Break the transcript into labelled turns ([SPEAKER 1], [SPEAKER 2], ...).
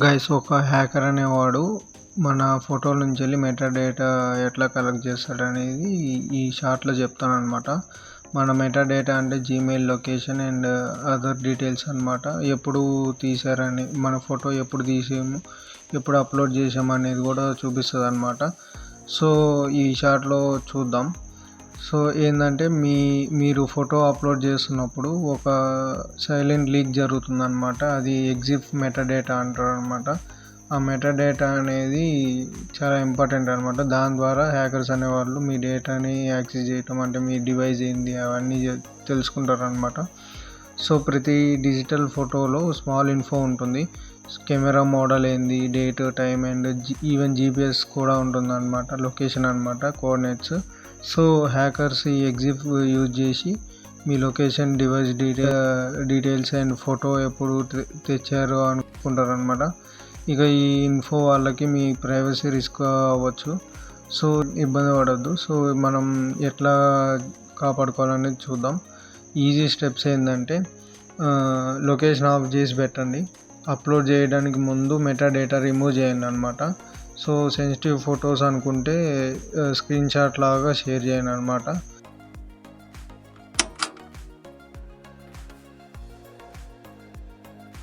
[SPEAKER 1] Guys ఒక hacker అనేవాడు మన ఫోటోల నుంచి వెళ్ళి మెటా డేటా ఎట్లా కలెక్ట్ చేస్తాడనేది ఈ షార్ట్లో చెప్తానన్నమాట. మన మెటా డేటా అంటే Gmail location and other details అన్నమాట. ఎప్పుడు తీసారని, మన ఫోటో ఎప్పుడు తీసాము, ఎప్పుడు అప్లోడ్ చేసాము అనేది కూడా చూపిస్తుంది అన్నమాట. సో ఈ షార్ట్లో చూద్దాం. సో ఏంటంటే మీరు ఫోటో అప్లోడ్ చేస్తున్నప్పుడు ఒక సైలెంట్ లీక్ జరుగుతుంది అనమాట. అది ఎగ్జిఫ్ మెటా డేటా అంటారు అనమాట. ఆ మెటా డేటా అనేది చాలా ఇంపార్టెంట్ అనమాట. దాని ద్వారా హ్యాకర్స్ అనేవాళ్ళు మీ డేటాని యాక్సెస్ చేయటం, అంటే మీ డివైస్ ఏంది అవన్నీ తెలుసుకుంటారు అనమాట. సో ప్రతి డిజిటల్ ఫోటోలో స్మాల్ ఇన్ఫో ఉంటుంది. కెమెరా మోడల్ ఏంది, date, time and even GPS కూడా ఉంటుంది అనమాట. లొకేషన్ అనమాట, కోఆర్డినేట్స్. సో హ్యాకర్స్ ఈ ఎగ్జిఫ్ యూజ్ చేసి మీ location, device details and photo ఎప్పుడు తెచ్చారో అనుకుంటారు అనమాట. ఇక ఈ ఇన్ఫో వాళ్ళకి మీ ప్రైవసీ రిస్క్ అవ్వచ్చు. సో ఇబ్బంది పడద్దు. సో మనం ఎట్లా కాపాడుకోవాలనేది చూద్దాం. ఈజీ స్టెప్స్ ఏంటంటే లొకేషన్ ఆఫ్ చేసి పెట్టండి. అప్లోడ్ చేయడానికి ముందు మెటా డేటా రిమూవ్ చేయండి అనమాట. సో సెన్సిటివ్ ఫొటోస్ అనుకుంటే స్క్రీన్ షాట్ లాగా షేర్ చేయండి అనమాట.